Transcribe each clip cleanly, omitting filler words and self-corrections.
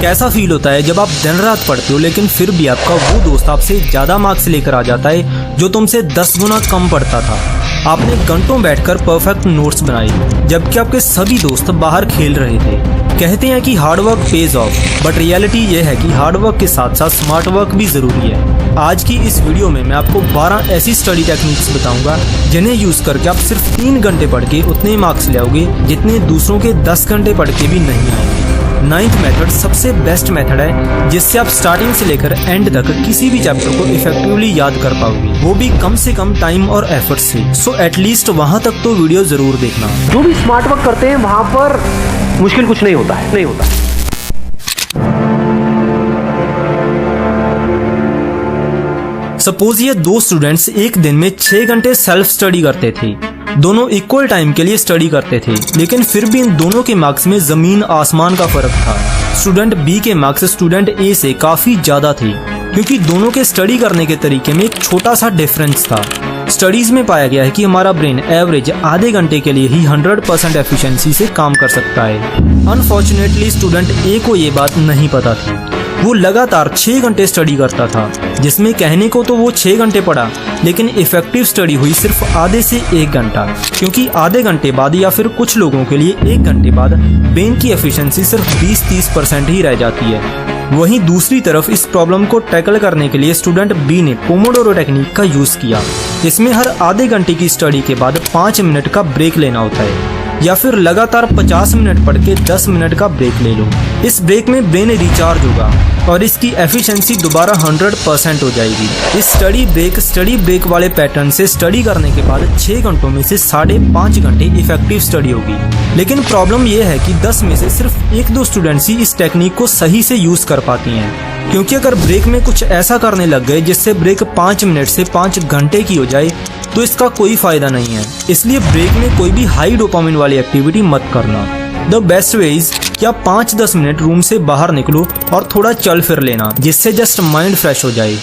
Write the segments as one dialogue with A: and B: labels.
A: कैसा फील होता है जब आप दिन रात पढ़ते हो लेकिन फिर भी आपका वो दोस्त आपसे ज़्यादा मार्क्स लेकर आ जाता है जो तुमसे 10 गुना कम पढ़ता था। आपने घंटों बैठकर परफेक्ट नोट्स बनाए जबकि आपके सभी दोस्त बाहर खेल रहे थे। कहते हैं कि hard work page of, but reality ये है कि हार्डवर्क के साथ साथ स्मार्ट वर्क भी ज़रूरी है। आज की इस वीडियो में मैं आपको 12 ऐसी स्टडी टेक्निक्स बताऊंगा जिन्हें यूज़ करके आप सिर्फ 3 घंटे पढ़ के उतने मार्क्स ले आओगे जितने दूसरों के 10 घंटे पढ़ के भी नहीं आएंगे। 9th मेथड सबसे बेस्ट मेथड है जिससे आप स्टार्टिंग से लेकर एंड तक किसी भी चैप्टर को इफेक्टिवली याद कर पाओगे, वो भी कम से कम टाइम और एफर्ट से। सो एटलीस्ट वहां तक तो वीडियो जरूर देखना।
B: जो भी स्मार्ट वर्क करते हैं वहां पर मुश्किल कुछ नहीं होता है, नहीं होता।
A: सपोज ये 2 स्टूडेंट्स एक दिन में 6 घंटे सेल्फ स्टडी करते थे। दोनों इक्वल टाइम के लिए स्टडी करते थे, लेकिन फिर भी इन दोनों के मार्क्स में जमीन आसमान का फर्क था। स्टूडेंट बी के मार्क्स स्टूडेंट ए से काफी ज्यादा थे क्योंकि दोनों के स्टडी करने के तरीके में एक छोटा सा डिफरेंस था। स्टडीज में पाया गया है कि हमारा ब्रेन एवरेज आधे घंटे के लिए ही 100% एफिशिएंसी से काम कर सकता है। अनफॉर्चुनेटली स्टूडेंट ए को ये बात नहीं पता थी। वो लगातार 6 घंटे स्टडी करता था, जिसमें कहने को तो वो 6 घंटे पढ़ा, लेकिन इफेक्टिव स्टडी हुई सिर्फ आधे से 1 घंटा, क्योंकि आधे घंटे बाद या फिर कुछ लोगों के लिए 1 घंटे बाद ब्रेन की एफिशिएंसी सिर्फ 20-30% ही रह जाती है। वहीं दूसरी तरफ इस प्रॉब्लम को टैकल करने के लिए स्टूडेंट बी ने पोमोडोरो टेक्निक का यूज किया। इसमें हर आधे घंटे की स्टडी के बाद 5 मिनट का ब्रेक लेना होता है, या फिर लगातार 50 मिनट पढ़ के 10 मिनट का ब्रेक ले लो। इस ब्रेक में ब्रेन रिचार्ज होगा और इसकी एफिशिएंसी दोबारा 100% हो जाएगी। इस स्टडी ब्रेक वाले पैटर्न से स्टडी करने के बाद 6 घंटों में से 5.5 घंटे इफेक्टिव स्टडी होगी। लेकिन प्रॉब्लम यह है कि 10 में से सिर्फ 1-2 स्टूडेंट्स ही इस टेक्निक को सही से यूज कर पाती हैं, क्योंकि अगर ब्रेक में कुछ ऐसा करने लग गए जिससे ब्रेक 5 मिनट से 5 घंटे की हो जाए तो इसका कोई फायदा नहीं है। इसलिए ब्रेक में कोई भी हाई डोपामिन वाली एक्टिविटी मत करना। द बेस्ट वे इज कि आप 5-10 मिनट रूम से बाहर निकलो और थोड़ा चल फिर लेना, जिससे जस्ट माइंड फ्रेश हो जाए।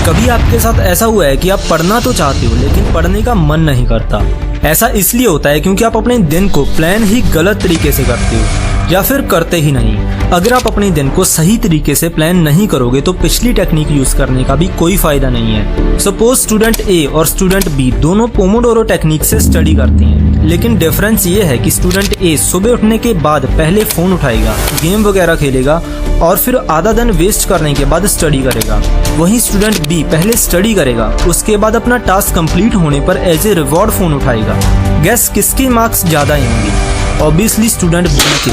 A: कभी आपके साथ ऐसा हुआ है कि आप पढ़ना तो चाहते हो लेकिन पढ़ने का मन नहीं करता? ऐसा इसलिए होता है क्योंकि आप अपने दिन को प्लान ही गलत तरीके से करते हो या फिर करते ही नहीं। अगर आप अपने दिन को सही तरीके से प्लान नहीं करोगे तो पिछली टेक्निक यूज करने का भी कोई फायदा नहीं है। सपोज स्टूडेंट ए और स्टूडेंट बी दोनों पोमोडोरो टेक्निक से स्टडी करते हैं, लेकिन डिफरेंस ये है कि स्टूडेंट ए सुबह उठने के बाद पहले फोन उठाएगा, गेम वगैरह खेलेगा और फिर आधा दिन वेस्ट करने के बाद स्टडी करेगा। वहीं स्टूडेंट बी पहले स्टडी करेगा, उसके बाद अपना टास्क कंप्लीट होने पर एज ए रिवॉर्ड फोन उठाएगा। गैस किसके मार्क्स ज्यादा आएंगे? ऑब्वियसली स्टूडेंट बी के,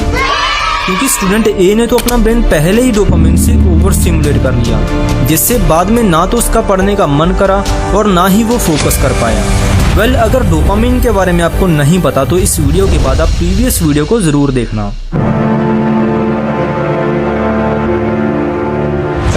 A: क्योंकि स्टूडेंट ए ने तो अपना ब्रेन पहले ही डोपामिन से ओवर स्टिमुलेट कर लिया, जिससे बाद में ना तो उसका पढ़ने का मन करा और ना ही वो फोकस कर पाया। वेल, अगर डोपामिन के बारे में आपको नहीं पता तो इस वीडियो के बाद आप प्रीवियस वीडियो को जरूर देखना।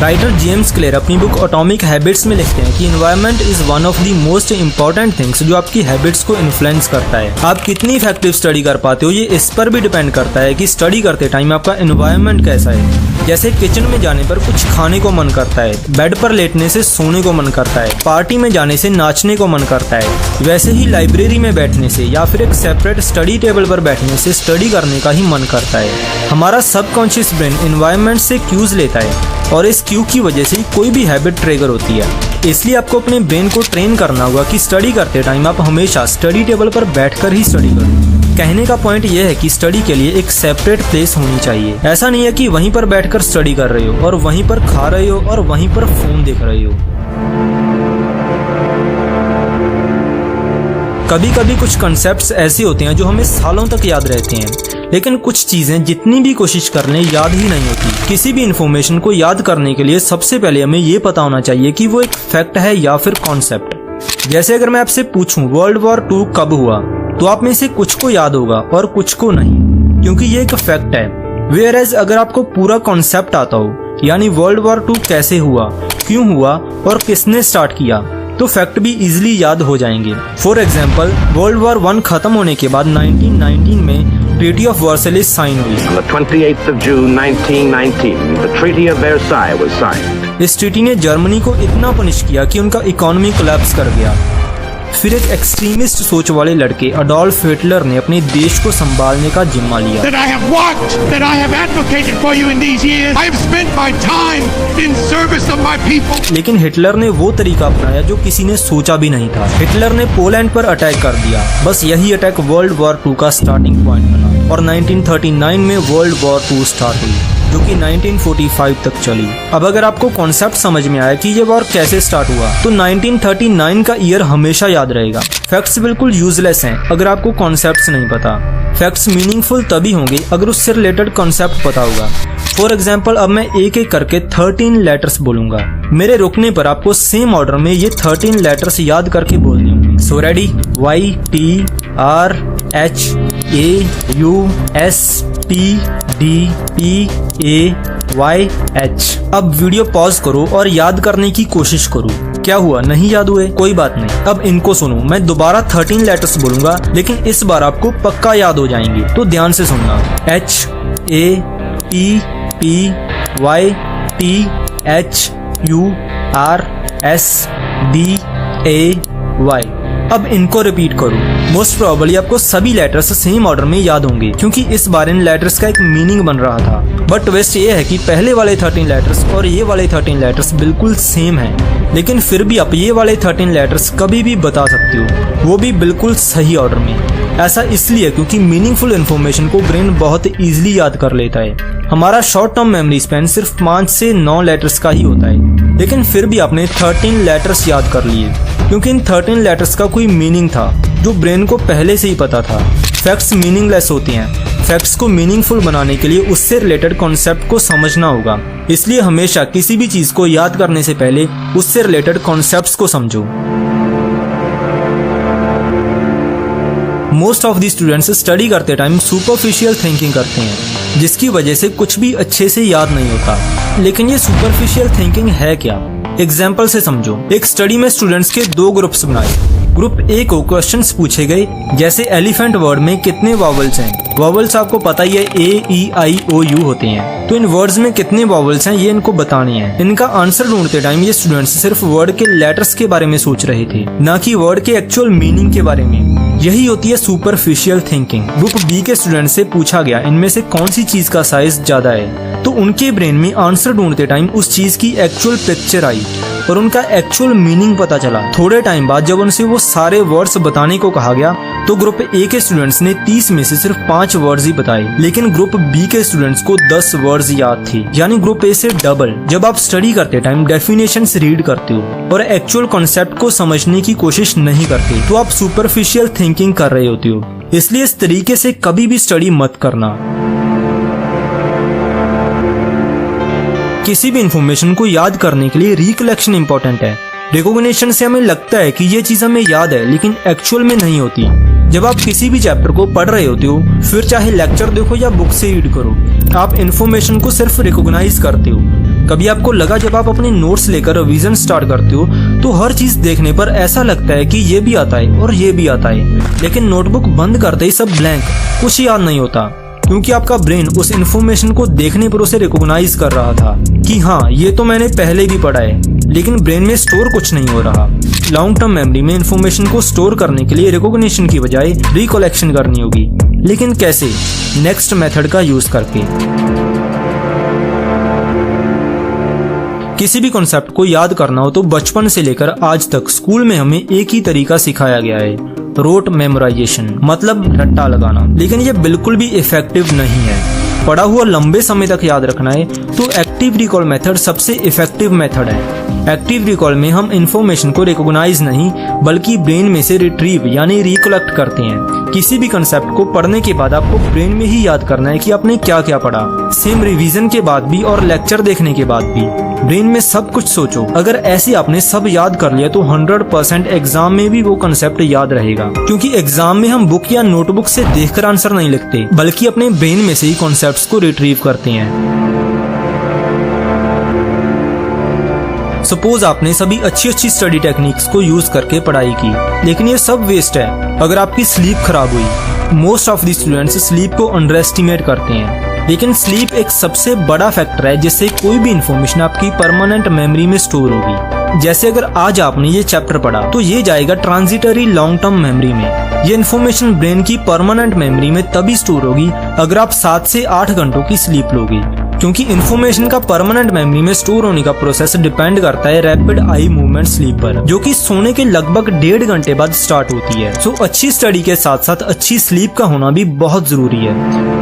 A: राइटर जेम्स क्लियर अपनी बुक एटॉमिक हैबिट्स में लिखते हैं कि environment is one of the most important things जो आपकी हैबिट्स को इन्फ्लुएंस करता है। आप कितनी इफेक्टिव स्टडी कर पाते हो ये इस पर भी डिपेंड करता है कि स्टडी करते टाइम आपका एनवायरनमेंट कैसा है। जैसे किचन में जाने पर कुछ खाने को मन करता है, बेड पर लेटने से सोने को मन करता है, पार्टी में जाने से नाचने को मन करता है, वैसे ही लाइब्रेरी में बैठने से या फिर एक सेपरेट स्टडी टेबल पर बैठने से स्टडी करने का ही मन करता है। हमारा सबकॉन्शियस ब्रेन एनवायरनमेंट से क्यूज लेता है और इस क्यू की वजह से कोई भी हैबिट ट्रिगर होती है। इसलिए आपको अपने ब्रेन को ट्रेन करना होगा कि स्टडी करते टाइम आप हमेशा स्टडी टेबल पर बैठकर ही स्टडी करो। कहने का पॉइंट यह है कि स्टडी के लिए एक सेपरेट प्लेस होनी चाहिए। ऐसा नहीं है कि वहीं पर बैठकर स्टडी कर रहे हो और वहीं पर खा रहे हो और वहीं पर फोन देख रहे हो। कभी कभी कुछ कॉन्सेप्ट्स ऐसे होते हैं जो हमें सालों तक याद रहते हैं, लेकिन कुछ चीजें जितनी भी कोशिश कर लें याद ही नहीं होती। किसी भी इन्फॉर्मेशन को याद करने के लिए सबसे पहले हमें ये पता होना चाहिए कि वो एक फैक्ट है या फिर कॉन्सेप्ट। जैसे अगर मैं आपसे पूछूं वर्ल्ड वॉर 2 कब हुआ, तो आप में से कुछ को याद होगा और कुछ को नहीं, क्योंकि ये एक फैक्ट है। वेयर एज अगर आपको पूरा कॉन्सेप्ट आता हो, यानी वर्ल्ड वॉर 2 कैसे हुआ, क्यों हुआ और किसने स्टार्ट किया, तो फैक्ट भी इजीली याद हो जाएंगे। फॉर एग्जाम्पल, वर्ल्ड वॉर 1 खत्म होने के बाद 1919 में ट्रीटी ऑफ वर्साइलेस साइन हुई।
B: On the 28th of June 1919, the Treaty of Versailles was signed.
A: इस ट्रीटी ने जर्मनी को इतना पनिश किया कि उनका इकोनॉमी कोलैप्स कर गया। फिर एक एक्सट्रीमिस्ट सोच वाले लड़के अडोल्फ हिटलर ने अपने देश को संभालने का जिम्मा लिया।
C: That I have worked, that I have advocated for you in these years. I have spent my time in service of my people.
A: लेकिन हिटलर ने वो तरीका अपनाया जो किसी ने सोचा भी नहीं था। हिटलर ने पोलैंड पर अटैक कर दिया। बस यही अटैक वर्ल्ड वॉर 2 का स्टार्टिंग पॉइंट बना और 1939 में वर्ल्ड वॉर 2 स्टार्ट हुई, जो कि 1945 तक चली। अब अगर आपको कॉन्सेप्ट समझ में आया कि ये वॉर कैसे स्टार्ट हुआ, तो 1939 का ईयर हमेशा याद रहेगा। फैक्ट्स बिल्कुल यूजलेस हैं अगर आपको कॉन्सेप्ट्स नहीं पता। फैक्ट्स मीनिंगफुल तभी होंगे अगर उससे रिलेटेड कॉन्सेप्ट पता होगा। फॉर एग्जाम्पल, अब मैं एक एक करके 13 लेटर्स बोलूंगा। मेरे रुकने पर आपको सेम ऑर्डर में ये 13 लेटर्स याद करके बोलने होंगे। So ready? Y T R H A U S T D E A Y H। अब वीडियो पॉज करो और याद करने की कोशिश करो। क्या हुआ, नहीं याद हुए? कोई बात नहीं, अब इनको सुनो। मैं दोबारा 13 लेटर्स बोलूंगा, लेकिन इस बार आपको पक्का याद हो जाएंगे, तो ध्यान से सुनना। H A P P Y T H U R S D A Y। अब इनको रिपीट करो। मोस्ट प्रोबेबली आपको सभी लेटर्स सेम ऑर्डर में याद होंगे, क्योंकि इस बार इन लेटर्स का एक मीनिंग बन रहा था। बट ट्विस्ट ये है कि पहले वाले 13 लेटर्स और ये वाले 13 लेटर्स बिल्कुल सेम हैं, लेकिन फिर भी आप ये वाले 13 लेटर्स कभी भी बता सकते हो, वो भी बिल्कुल सही ऑर्डर में। ऐसा इसलिए क्योंकि मीनिंगफुल इन्फॉर्मेशन को ब्रेन बहुत इजीली याद कर लेता है। हमारा शॉर्ट टर्म मेमोरी स्पैन सिर्फ 5 से 9 लेटर्स का ही होता है, लेकिन फिर भी आपने 13 लेटर्स याद कर लिए, क्योंकि इन 13 लेटर्स का कोई मीनिंग था जो ब्रेन को पहले से ही पता था। फैक्ट्स मीनिंगलेस होती हैं। फैक्ट्स को मीनिंगफुल बनाने के लिए उससे रिलेटेड कॉन्सेप्ट को समझना होगा। इसलिए हमेशा किसी भी चीज को याद करने से पहले उससे रिलेटेड कॉन्सेप्ट्स को समझो। Most of the students study करते टाइम सुपरफिशियल थिंकिंग करते हैं, जिसकी वजह से कुछ भी अच्छे से याद नहीं होता। लेकिन ये सुपरफिशियल थिंकिंग है क्या? एग्जाम्पल से समझो। एक स्टडी में स्टूडेंट्स के 2 ग्रुप्स बनाए। ग्रुप ए को क्वेश्चंस पूछे गए, जैसे एलिफेंट वर्ड में कितने वॉवल्स हैं। वॉवल्स आपको पता ही है, A E I O U होते हैं, तो इन वर्ड्स में कितने वॉवल्स हैं ये इनको बताने हैं। इनका आंसर ढूंढते टाइम ये स्टूडेंट्स सिर्फ वर्ड के लेटर्स के बारे में सोच रहे थे, ना कि वर्ड के एक्चुअल मीनिंग के बारे में। यही होती है सुपरफिशियल थिंकिंग। ग्रुप बी के स्टूडेंट से पूछा गया इनमें से कौन सी चीज का साइज ज्यादा है, तो उनके ब्रेन में आंसर ढूंढते टाइम उस चीज की एक्चुअल पिक्चर आई और उनका एक्चुअल मीनिंग पता चला। थोड़े टाइम बाद जब उनसे वो सारे वर्ड्स बताने को कहा गया, तो ग्रुप ए के स्टूडेंट्स ने 30 में से सिर्फ 5 वर्ड्स ही बताए, लेकिन ग्रुप बी के स्टूडेंट्स को 10 वर्ड्स याद थे, यानी ग्रुप ए से डबल। जब आप स्टडी करते टाइम डेफिनेशंस रीड करते हो और एक्चुअल कॉन्सेप्ट को समझने की कोशिश नहीं करते, तो आप सुपरफिशियल थिंकिंग कर रहे होते हो। इसलिए इस तरीके से कभी भी स्टडी मत करना। किसी भी इंफॉर्मेशन को याद करने के लिए रिकलेक्शन इंपॉर्टेंट है। रिकॉग्निशन से हमें लगता है कि ये चीज हमें याद है, लेकिन एक्चुअल में नहीं होती। जब आप किसी भी चैप्टर को पढ़ रहे होते हो, फिर चाहे लेक्चर देखो या बुक से रीड करो, आप इन्फॉर्मेशन को सिर्फ रिकॉग्नाइज करते हो। कभी आपको लगा जब आप अपने नोट्स लेकर रिवीजन स्टार्ट करते हो, तो हर चीज देखने पर ऐसा लगता है कि ये भी आता है और ये भी आता है, लेकिन नोटबुक बंद करते ही सब ब्लैंक, कुछ याद नहीं होता, क्योंकि आपका ब्रेन उस इन्फॉर्मेशन को देखने पर उसे रिकॉग्नाइज कर रहा था कि हाँ ये तो मैंने पहले भी पढ़ा है, लेकिन ब्रेन में स्टोर कुछ नहीं हो रहा। लॉन्ग टर्म मेमोरी में इन्फॉर्मेशन को स्टोर करने के लिए रिकॉग्निशन की बजाय रिकलेक्शन करनी होगी, लेकिन कैसे? नेक्स्ट मेथड का यूज करके। किसी भी कॉन्सेप्ट को याद करना हो तो बचपन से लेकर आज तक स्कूल में हमें एक ही तरीका सिखाया गया है, रोट मेमोराइजेशन, मतलब रट्टा लगाना। लेकिन ये बिल्कुल भी इफेक्टिव नहीं है। पढ़ा हुआ लंबे समय तक याद रखना है तो एक्टिव रिकॉल मेथड सबसे इफेक्टिव मेथड है। एक्टिव रिकॉल में हम इंफॉर्मेशन को रिकॉग्नाइज नहीं बल्कि ब्रेन में से रिट्रीव यानी रिकलेक्ट करते हैं। किसी भी कंसेप्ट को पढ़ने के बाद आपको ब्रेन में ही याद करना है कि आपने क्या क्या पढ़ा। सेम रिवीजन के बाद भी और लेक्चर देखने के बाद भी ब्रेन में सब कुछ सोचो। अगर ऐसे आपने सब याद कर लिया तो 100% एग्जाम में भी वो कंसेप्ट याद रहेगा, क्योंकि एग्जाम में हम बुक या नोटबुक से देखकर आंसर नहीं लिखते बल्कि अपने ब्रेन में से ही कॉन्सेप्ट्स को रिट्रीव करते हैं। सपोज आपने सभी अच्छी स्टडी टेक्निक्स को यूज करके पढ़ाई की, लेकिन ये सब वेस्ट है अगर आपकी स्लीप खराब हुई। Most of the students sleep को अंडर एस्टिमेट करते हैं, लेकिन स्लीप एक सबसे बड़ा फैक्टर है जिससे कोई भी इंफॉर्मेशन आपकी परमानेंट मेमोरी में स्टोर होगी। जैसे अगर आज आपने ये चैप्टर पढ़ा तो ये जाएगा ट्रांजिटरी लॉन्ग टर्म मेमोरी में। ये इन्फॉर्मेशन ब्रेन की परमानेंट मेमोरी में तभी स्टोर होगी अगर आप 7 से 8 घंटों की स्लीप लोगे, क्योंकि इन्फॉर्मेशन का परमानेंट मेमोरी में स्टोर होने का प्रोसेस डिपेंड करता है रैपिड आई मूवमेंट स्लीप पर, जो कि सोने के लगभग 1.5 घंटे बाद स्टार्ट होती है। सो अच्छी स्टडी के साथ साथ अच्छी स्लीप का होना भी बहुत जरूरी है।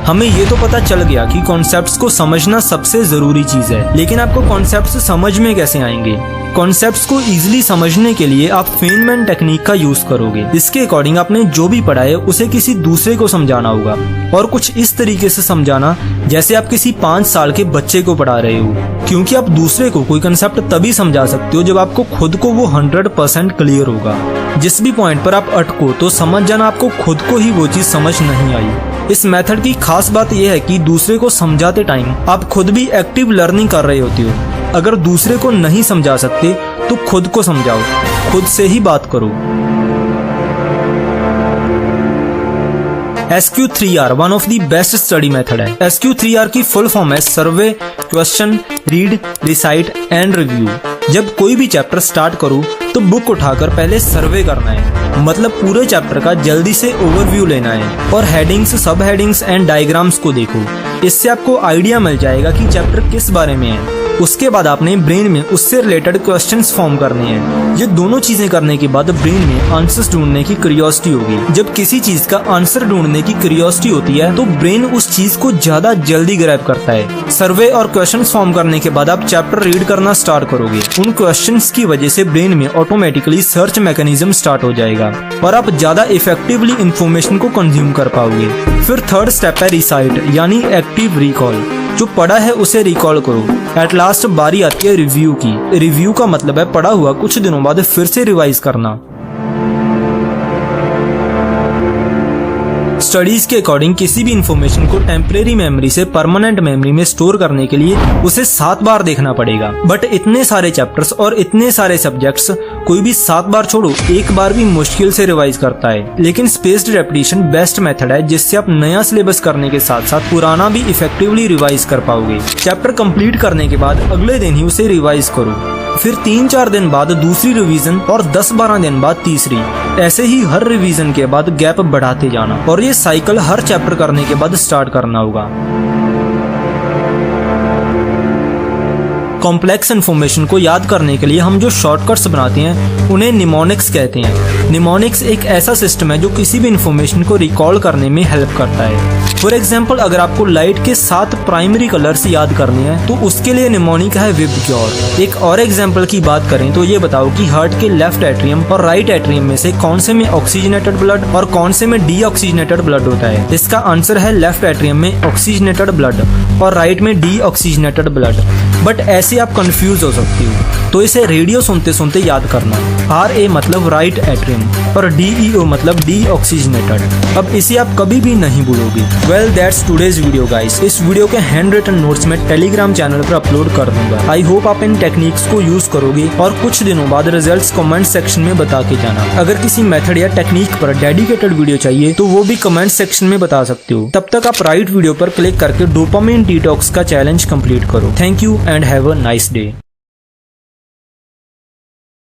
A: हमें ये तो पता चल गया कि कॉन्सेप्ट्स को समझना सबसे जरूरी चीज है, लेकिन आपको कॉन्सेप्ट्स समझ में कैसे आएंगे? कॉन्सेप्ट्स को इजीली समझने के लिए आप फेनमैन टेक्निक का यूज करोगे। इसके अकॉर्डिंग आपने जो भी पढ़ा है उसे किसी दूसरे को समझाना होगा, और कुछ इस तरीके से समझाना जैसे आप किसी 5 साल के बच्चे को पढ़ा रहे हो, क्योंकि आप दूसरे को कोई कंसेप्ट तभी समझा सकते हो जब आपको खुद को वो 100% क्लियर होगा। जिस भी पॉइंट पर आप अटको तो समझ जाना आपको खुद को ही वो चीज समझ नहीं आई। इस मेथड की खास बात यह है कि दूसरे को समझाते टाइम आप खुद भी एक्टिव लर्निंग कर रहे होते हो। अगर दूसरे को नहीं समझा सकते तो खुद को समझाओ, खुद से ही बात करो। SQ3R one of the best study method है। SQ3R की फुल फॉर्म है survey, question, read, recite and review. जब कोई भी चैप्टर स्टार्ट करो तो बुक उठाकर पहले सर्वे करना है, मतलब पूरे चैप्टर का जल्दी से ओवरव्यू लेना है, और हेडिंग्स, सब हेडिंग्स एंड डायग्राम्स को देखो। इससे आपको आइडिया मिल जाएगा कि चैप्टर किस बारे में है। उसके बाद आपने ब्रेन में उससे रिलेटेड क्वेश्चंस फॉर्म करने हैं। ये दोनों चीजें करने के बाद ब्रेन में आंसर्स ढूंढने की क्यूरियोसिटी होगी। जब किसी चीज का आंसर ढूंढने की क्यूरियोसिटी होती है तो ब्रेन उस चीज को ज्यादा जल्दी ग्रैब करता है। सर्वे और क्वेश्चंस फॉर्म करने के बाद आप चैप्टर रीड करना स्टार्ट करोगे। उन क्वेश्चंस की वजह से ब्रेन में ऑटोमेटिकली सर्च मैकेनिज्म स्टार्ट हो जाएगा और आप ज्यादा इफेक्टिवली इंफॉर्मेशन को कंज्यूम कर पाओगे। फिर थर्ड स्टेप है रिसाइट, यानी एक्टिव रिकॉल। जो पढ़ा है उसे रिकॉल करो। एट लास्ट बारी आती है रिव्यू की। रिव्यू का मतलब है पढ़ा हुआ कुछ दिनों बाद फिर से रिवाइज करना। स्टडीज के अकॉर्डिंग किसी भी इंफॉर्मेशन को टेम्परेरी मेमोरी से परमानेंट मेमोरी में स्टोर करने के लिए उसे 7 बार देखना पड़ेगा। बट इतने सारे चैप्टर्स और इतने सारे सब्जेक्ट्स कोई भी 7 बार छोड़ो 1 बार भी मुश्किल से रिवाइज करता है। लेकिन स्पेस्ड रेपिटेशन बेस्ट मेथड है, जिससे आप नया सिलेबस करने के साथ साथ पुराना भी इफेक्टिवली रिवाइज कर पाओगे। चैप्टर कंप्लीट करने के बाद अगले दिन ही उसे रिवाइज करो, फिर 3-4 दिन बाद दूसरी रिवीजन और 10-12 दिन बाद तीसरी। ऐसे ही हर रिवीजन के बाद गैप बढ़ाते जाना, और ये साइकिल हर चैप्टर करने के बाद स्टार्ट करना होगा। कॉम्प्लेक्स इन्फॉर्मेशन को याद करने के लिए हम जो शॉर्टकट्स बनाते हैं उन्हें निमोनिक्स कहते हैं। निमोनिक्स एक ऐसा सिस्टम है जो किसी भी इन्फॉर्मेशन को रिकॉल करने में हेल्प करता है। फॉर एग्जाम्पल, अगर आपको लाइट के 7 प्राइमरी कलर्स याद करने हैं तो उसके लिए निमोनिक है विबग्योर। एक और एग्जाम्पल की बात करें तो ये बताओ कि हार्ट के लेफ्ट एट्रियम और राइट एट्रियम में से कौन से में ऑक्सीजनेटेड ब्लड और कौन से में डीऑक्सीजनेटेड ब्लड होता है। इसका आंसर है लेफ्ट एट्रियम में ऑक्सीजनेटेड ब्लड और राइट में डीऑक्सीजनेटेड ब्लड। बट ऐसे आप कंफ्यूज हो सकती हो, तो इसे रेडियो सुनते सुनते याद करना। RA मतलब राइट एट्रियम और DEO मतलब डीऑक्सीजनेटेड। अब इसे आप कभी भी नहीं भूलोगे। Well that's today's video guys. इस वीडियो के हैंड रिटन नोट्स में टेलीग्राम चैनल पर अपलोड कर दूंगा। आई होप आप इन टेक्निक्स को यूज करोगे और कुछ दिनों बाद रिजल्ट्स कमेंट सेक्शन में बता के जाना। अगर किसी मेथड या टेक्निक पर डेडिकेटेड वीडियो चाहिए तो वो भी कमेंट सेक्शन में बता सकते हो। तब तक आप राइट वीडियो पर क्लिक करके डोपामिन डिटॉक्स का चैलेंज कंप्लीट करो। Thank you and have a nice day.